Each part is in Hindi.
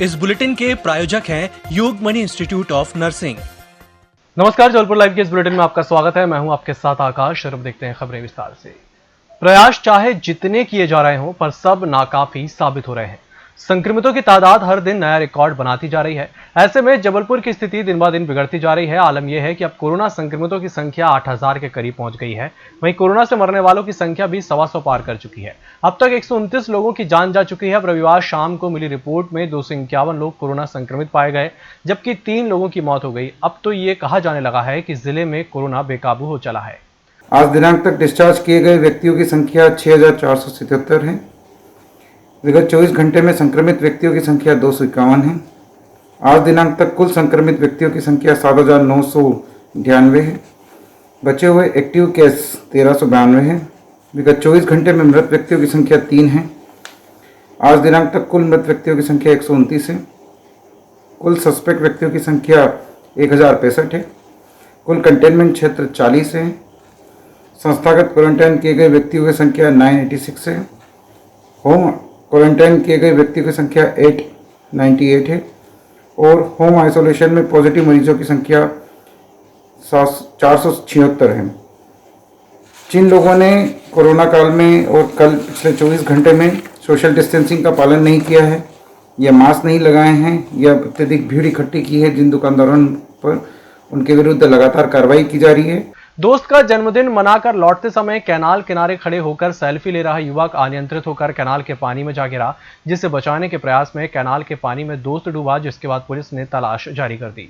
इस बुलेटिन के प्रायोजक हैं योगमणि इंस्टीट्यूट ऑफ नर्सिंग। नमस्कार, जबलपुर लाइव के इस बुलेटिन में आपका स्वागत है। मैं हूं आपके साथ आकाश। अब देखते हैं खबरें विस्तार से। प्रयास चाहे जितने किए जा रहे हों, पर सब नाकाफी साबित हो रहे हैं। संक्रमितों की तादाद हर दिन नया रिकॉर्ड बनाती जा रही है। ऐसे में जबलपुर की स्थिति दिन ब दिन बिगड़ती जा रही है। आलम यह है कि अब कोरोना संक्रमितों की संख्या 8000 के करीब पहुंच गई है। वहीं कोरोना से मरने वालों की संख्या भी 125 पार कर चुकी है। अब तक 129 लोगों की जान जा चुकी है। अब रविवार शाम को मिली रिपोर्ट में 251 लोग कोरोना संक्रमित पाए गए, जबकि 3 लोगों की मौत हो गई। अब तो ये कहा जाने लगा है कि जिले में कोरोना बेकाबू हो चला है। आज दिनांक तक डिस्चार्ज किए गए व्यक्तियों की संख्या 6477 है। विगत 24 घंटे में संक्रमित व्यक्तियों की संख्या 251 है। आज दिनांक तक कुल संक्रमित व्यक्तियों की संख्या 7992 है। बचे हुए एक्टिव केस 1392 है। विगत 24 घंटे में मृत व्यक्तियों की संख्या 3 है। आज दिनांक तक कुल मृत व्यक्तियों की संख्या 129 है। कुल सस्पेक्ट व्यक्तियों की संख्या 1065 है। कुल कंटेनमेंट क्षेत्र 40 है। संस्थागत क्वारंटाइन किए गए व्यक्तियों की संख्या 986 है। होम क्वारंटाइन किए गए व्यक्तियों की संख्या 898 है और होम आइसोलेशन में पॉजिटिव मरीजों की संख्या 476 है। जिन लोगों ने कोरोना काल में और कल पिछले 24 घंटे में सोशल डिस्टेंसिंग का पालन नहीं किया है या मास्क नहीं लगाए हैं या अत्यधिक भीड़ इकट्ठी की है जिन दुकानदारों पर, उनके विरुद्ध लगातार कार्रवाई की जा रही है। दोस्त का जन्मदिन मनाकर लौटते समय कैनाल किनारे खड़े होकर सेल्फी ले रहा युवक अनियंत्रित होकर कैनाल के पानी में जा गिरा, जिसे बचाने के प्रयास में कैनाल के पानी में दोस्त डूबा, जिसके बाद पुलिस ने तलाश जारी कर दी।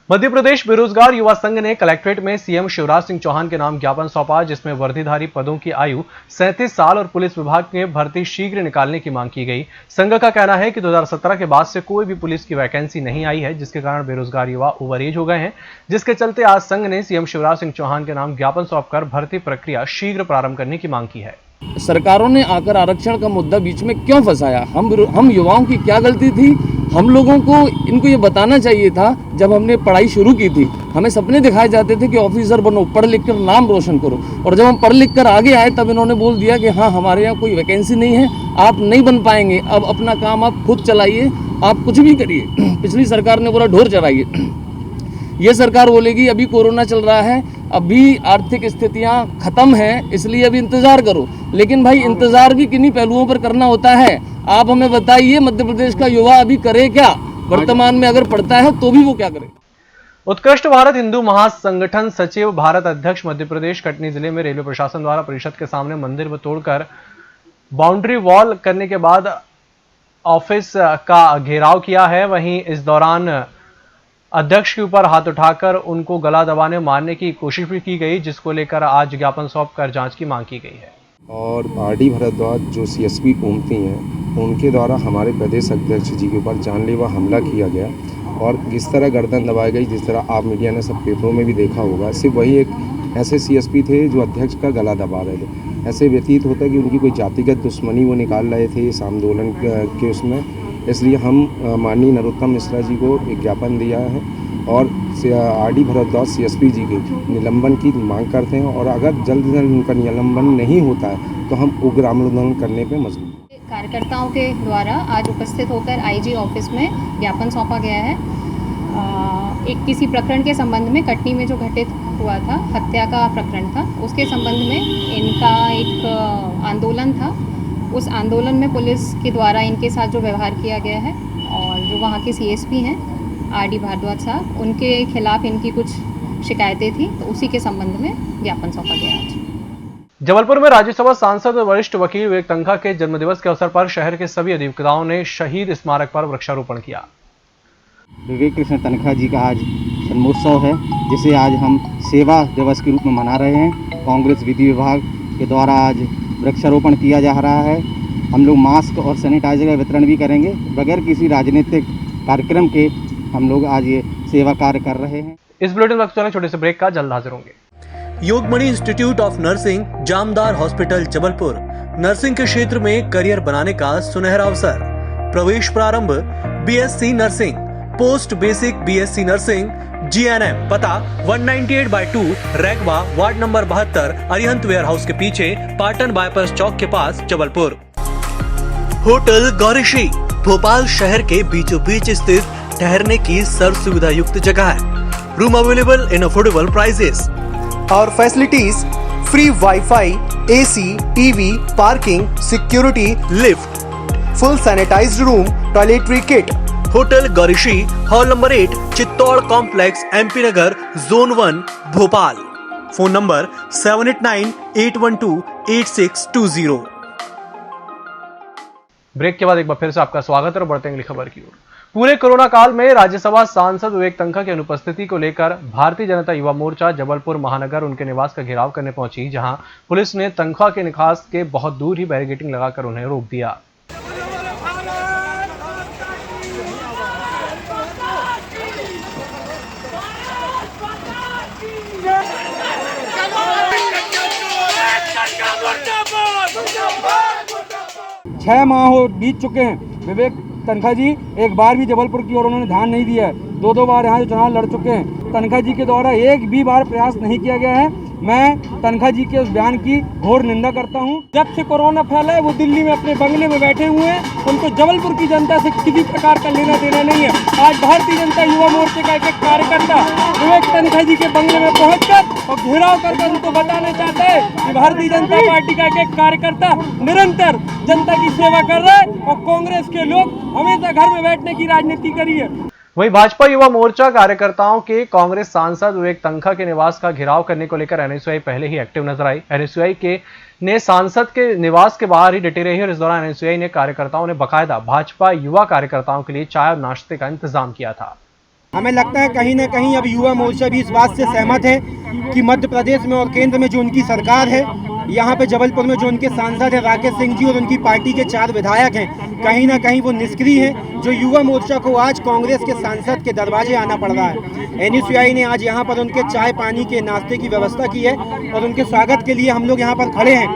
मध्य प्रदेश बेरोजगार युवा संघ ने कलेक्ट्रेट में सीएम शिवराज सिंह चौहान के नाम ज्ञापन सौंपा, जिसमें वर्दीधारी पदों की आयु 37 साल और पुलिस विभाग में भर्ती शीघ्र निकालने की मांग की गई। संघ का कहना है कि 2017 के बाद से कोई भी पुलिस की वैकेंसी नहीं आई है, जिसके कारण बेरोजगार युवा ओवर एज हो गए हैं, जिसके चलते आज संघ ने सीएम शिवराज सिंह चौहान के नाम ज्ञापन सौंपकर भर्ती प्रक्रिया शीघ्र प्रारंभ करने की मांग की है। सरकारों ने आकर आरक्षण का मुद्दा बीच में क्यों फंसाया? हम युवाओं की क्या गलती थी? हम लोगों को इनको ये बताना चाहिए था। जब हमने पढ़ाई शुरू की थी, हमें सपने दिखाए जाते थे कि ऑफिसर बनो, पढ़ लिख कर नाम रोशन करो, और जब हम पढ़ लिख कर आगे आए तब इन्होंने बोल दिया कि हाँ, हमारे यहाँ कोई वैकेंसी नहीं है, आप नहीं बन पाएंगे, अब अपना काम आप खुद चलाइए, आप कुछ भी करिए। पिछली सरकार ने पूरा ढोर चलाइए। ये सरकार बोलेगी अभी कोरोना चल रहा है, अभी आर्थिक स्थितियां खत्म हैं, इसलिए अभी इंतजार करो। लेकिन भाई, इंतजार भी किन्हीं पहलुओं पर करना होता है। आप हमें बताइए, मध्य प्रदेश का युवा अभी करे क्या? वर्तमान में अगर पढ़ता है तो भी वो क्या करे? उत्कृष्ट भारत हिंदू महासंगठन सचिव भारत अध्यक्ष मध्य प्रदेश कटनी जिले में रेलवे प्रशासन द्वारा परिषद के सामने मंदिर में तोड़कर बाउंड्री वॉल करने के बाद ऑफिस का घेराव किया है। वहीं इस दौरान अध्यक्ष के ऊपर हाथ उठाकर उनको गला दबाने मारने की कोशिश भी की गई, जिसको लेकर आज ज्ञापन सौंपकर जांच की मांग की गई है। और आरडी भारद्वाज जो सीएसपी ओमती हैं, उनके द्वारा हमारे प्रदेश अध्यक्ष जी के ऊपर जानलेवा हमला किया गया और जिस तरह गर्दन दबाई गई, जिस तरह आप मीडिया ने सब पेपरों में भी देखा होगा, सिर्फ वही एक ऐसे सीएसपी थे जो अध्यक्ष का गला दबा रहे थे। ऐसे व्यतीत होता है कि उनकी कोई जातिगत दुश्मनी वो निकाल रहे थे इस आंदोलन के उसमें। इसलिए हम माननीय नरोत्तम मिश्रा जी को एक ज्ञापन दिया है और आरडी भारद्वाज सीएसपी जी के निलंबन की मांग करते हैं, और अगर जल्द से जल्द उनका निलंबन नहीं होता है तो हम उग्र आंदोलन करने पे मजबूर हैं। कार्यकर्ताओं के द्वारा आज उपस्थित होकर आईजी ऑफिस में ज्ञापन सौंपा गया है। एक किसी प्रकरण के संबंध में, कटनी में जो घटित हुआ था, हत्या का प्रकरण था, उसके संबंध में इनका एक आंदोलन था। उस आंदोलन में पुलिस के द्वारा इनके साथ जो व्यवहार किया गया है, और जो वहाँ के सीएसपी हैं आरडी भारद्वाज साहब, उनके खिलाफ इनकी कुछ शिकायतें थी, तो उसी के संबंध में ज्ञापन सौंपा गया आज। जबलपुर में राज्यसभा सांसद और वरिष्ठ वकील विवेक तन्खा के जन्मदिवस के अवसर पर शहर के सभी अधिवक्ताओं ने शहीद स्मारक पर वृक्षारोपण किया। विवेक कृष्ण तन्खा जी का आज जन्मोत्सव है, जिसे आज हम सेवा दिवस के रूप में मना रहे हैं। कांग्रेस विधि विभाग के द्वारा आज वृक्षारोपण किया जा रहा है। हम लोग मास्क और सैनिटाइजर का वितरण भी करेंगे। बगैर किसी राजनीतिक कार्यक्रम के हम लोग आज ये सेवा कार्य कर रहे हैं। इस बुलेटिन में छोटे से ब्रेक का जल्द हाजिर होंगे। Yogmani institute of nursing, Jamdar hospital Jabalpur. Nursing के क्षेत्र में करियर बनाने का सुनहरा अवसर। प्रवेश प्रारंभ BSc nursing, post basic BSc nursing GNM, पता 198/2 Raigwa, ward number 72, Arihant warehouse के पीछे, पाटन बाईपास चौक के पास, जबलपुर। होटल गौरीश्री भोपाल शहर के बीचों बीच स्थित ठहरने की सर्व सुविधा युक्त जगह है। Room available in affordable prices और facilities free wifi, AC, TV, parking, security, lift, full sanitised room, toiletry kit. Hotel Gaurishri, hall number 8, Chittor complex, MP Nagar, zone 1, Bhopal. Phone number 7898128620। Break के बाद एक बार फिर से आपका स्वागत है और बढ़ते हैं अगली खबर की ओर। पूरे कोरोना काल में राज्यसभा सांसद विवेक तनखा की अनुपस्थिति को लेकर भारतीय जनता युवा मोर्चा जबलपुर महानगर उनके निवास का घेराव करने पहुंची, जहां पुलिस ने तनखा के निवास के बहुत दूर ही बैरिकेडिंग लगाकर उन्हें रोक दिया। छह माह बीत चुके हैं। विवेक तनखा जी एक बार भी जबलपुर की ओर उन्होंने ध्यान नहीं दिया है। दो बार यहाँ चुनाव लड़ चुके हैं। तनखा जी के द्वारा एक भी बार प्रयास नहीं किया गया है। मैं तनखा जी के उस बयान की घोर निंदा करता हूँ। जब से कोरोना फैला है वो दिल्ली में अपने बंगले में बैठे हुए हैं। उनको जबलपुर की जनता से किसी प्रकार का लेना देना नहीं है। आज भारतीय जनता युवा मोर्चे का एक कार्यकर्ता विवेक तनखा जी के बंगले में पहुंचकर और घेराव कर उनको बताना चाहता है कि भारतीय जनता पार्टी का एक कार्यकर्ता निरंतर जनता की सेवा कर रहा है और कांग्रेस के लोग हमेशा घर में बैठने की राजनीति करी है। वहीं भाजपा युवा मोर्चा कार्यकर्ताओं के कांग्रेस सांसद विवेक तनखा के निवास का घेराव करने को लेकर NSUI पहले ही एक्टिव नजर आई। NSUI के ने सांसद के निवास के बाहर ही डटी रही और इस दौरान NSUI ने कार्यकर्ताओं ने बकायदा भाजपा युवा कार्यकर्ताओं के लिए चाय और नाश्ते का इंतजाम किया था। हमें लगता है कहीं ना कहीं अब युवा मोर्चा भी इस बात से सहमत है कि मध्य प्रदेश में और केंद्र में जो उनकी सरकार है, यहाँ पे जबलपुर में जो उनके सांसद है राकेश सिंह जी और उनकी पार्टी के 4 विधायक हैं, कहीं ना कहीं वो निष्क्रिय हैं। जो युवा मोर्चा को आज कांग्रेस के सांसद के दरवाजे आना पड़ रहा है। NSUI ने आज यहाँ पर उनके चाय पानी के नाश्ते की व्यवस्था की है और उनके स्वागत के लिए हम लोग यहाँ पर खड़े हैं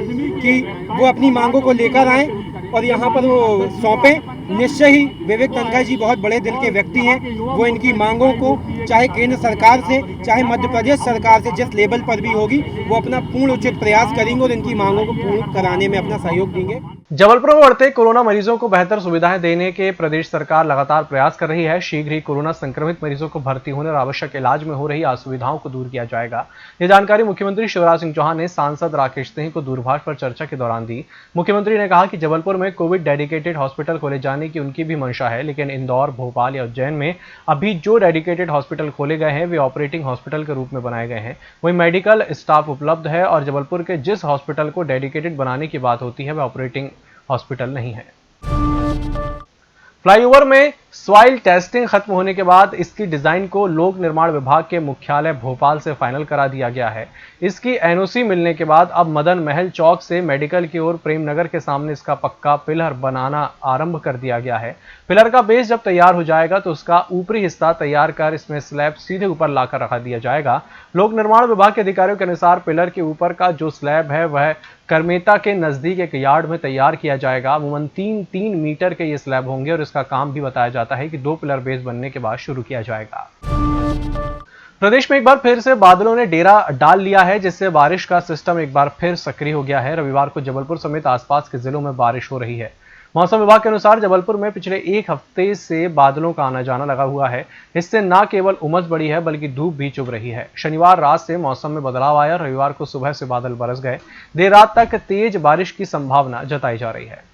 कि वो अपनी मांगों को लेकर आए और यहाँ पर वो सौंपें। निश्चय ही विवेक तनखा जी बहुत बड़े दिल के व्यक्ति हैं। वो इनकी मांगों को चाहे केंद्र सरकार से चाहे मध्य प्रदेश सरकार से जिस लेवल पर भी होगी वो अपना पूर्ण उचित प्रयास करेंगे और इनकी मांगों को पूर्ण कराने में अपना सहयोग देंगे। जबलपुर में बढ़ते कोरोना मरीजों को बेहतर सुविधाएं देने के प्रदेश सरकार लगातार प्रयास कर रही है। शीघ्र ही कोरोना संक्रमित मरीजों को भर्ती होने और आवश्यक इलाज में हो रही असुविधाओं को दूर किया जाएगा। यह जानकारी मुख्यमंत्री शिवराज सिंह चौहान ने सांसद राकेश सिंह को दूरभाष पर चर्चा के दौरान दी। मुख्यमंत्री ने कहा कि जबलपुर में कोविड डेडिकेटेड हॉस्पिटल खोले जाने की उनकी भी मंशा है, लेकिन इंदौर, भोपाल या उज्जैन में अभी जो डेडिकेटेड हॉस्पिटल खोले गए हैं वे ऑपरेटिंग हॉस्पिटल के रूप में बनाए गए हैं। वहीं मेडिकल स्टाफ उपलब्ध है और जबलपुर के जिस हॉस्पिटल को डेडिकेटेड बनाने की बात होती है वह ऑपरेटिंग हॉस्पिटल नहीं है। फ्लाईओवर में सॉइल टेस्टिंग खत्म होने के बाद इसकी डिजाइन को लोक निर्माण विभाग के मुख्यालय भोपाल से फाइनल करा दिया गया है। इसकी NOC मिलने के बाद अब मदन महल चौक से मेडिकल की ओर प्रेमनगर के सामने इसका पक्का पिलर बनाना आरंभ कर दिया गया है। पिलर का बेस जब तैयार हो जाएगा तो उसका ऊपरी हिस्सा तैयार कर इसमें स्लैब सीधे ऊपर लाकर रखा दिया जाएगा। लोक निर्माण विभाग के अधिकारियों के अनुसार पिलर के ऊपर का जो स्लैब है वह करमेता के नजदीक एक यार्ड में तैयार किया जाएगा। अमूमन 3-3 मीटर के ये स्लैब होंगे और इसका काम भी बताया जाता है कि 2 पिलर बेस बनने के बाद शुरू किया जाएगा। प्रदेश में एक बार फिर से बादलों ने डेरा डाल लिया है, जिससे बारिश का सिस्टम एक बार फिर सक्रिय हो गया है। रविवार को जबलपुर समेत आसपास के जिलों में बारिश हो रही है। मौसम विभाग के अनुसार जबलपुर में पिछले 1 हफ्ते से बादलों का आना जाना लगा हुआ है। इससे न केवल उमस बढ़ी है बल्कि धूप भी चुभ रही है। शनिवार रात से मौसम में बदलाव आया। रविवार को सुबह से बादल बरस गए। देर रात तक तेज बारिश की संभावना जताई जा रही है।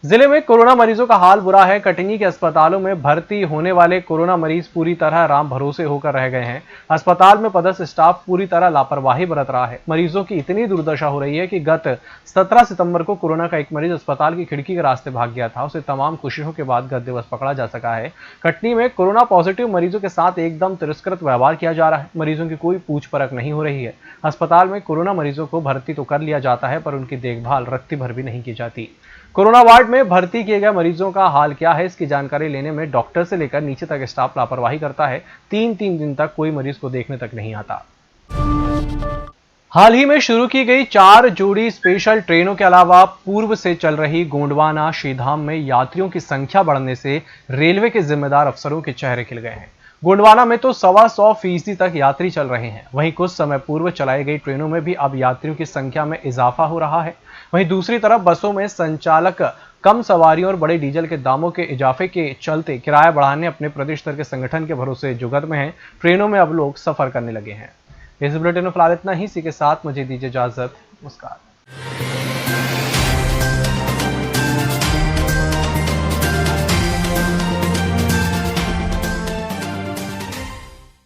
जिले में कोरोना मरीजों का हाल बुरा है। कटनी के अस्पतालों में भर्ती होने वाले कोरोना मरीज पूरी तरह राम भरोसे होकर रह गए हैं। अस्पताल में पदस्थ स्टाफ पूरी तरह लापरवाही बरत रहा है। मरीजों की इतनी दुर्दशा हो रही है कि गत 17 सितंबर को कोरोना का एक मरीज अस्पताल की खिड़की के रास्ते भाग गया था। उसे तमाम कोशिशों के बाद गत दिवस पकड़ा जा सका है। कटनी में कोरोना पॉजिटिव मरीजों के साथ एकदम तिरस्कृत व्यवहार किया जा रहा है। मरीजों की कोई पूछ परख नहीं हो रही है। अस्पताल में कोरोना मरीजों को भर्ती तो कर लिया जाता है पर उनकी देखभाल रत्ती भर भी नहीं की जाती। कोरोना वार्ड में भर्ती किए गए मरीजों का हाल क्या है, इसकी जानकारी लेने में डॉक्टर से लेकर नीचे तक स्टाफ लापरवाही करता है। 3-3 दिन तक कोई मरीज को देखने तक नहीं आता। हाल ही में शुरू की गई 4 जोड़ी स्पेशल ट्रेनों के अलावा पूर्व से चल रही गोंडवाना श्रीधाम में यात्रियों की संख्या बढ़ने से रेलवे के जिम्मेदार अफसरों के चेहरे खिल गए हैं। गोंडवाना में तो 125% तक यात्री चल रहे हैं। वहीं कुछ समय पूर्व चलाई गई ट्रेनों में भी अब यात्रियों की संख्या में इजाफा हो रहा है। वहीं दूसरी तरफ बसों में संचालक कम सवारियों और बड़े डीजल के दामों के इजाफे के चलते किराया बढ़ाने अपने प्रदेश स्तर के संगठन के भरोसे जुगत में हैं। ट्रेनों में अब लोग सफर करने लगे हैं। इस बुलेटिन में फिलहाल इतना ही। इसी के साथ मुझे दीजिए इजाजत। नमस्कार।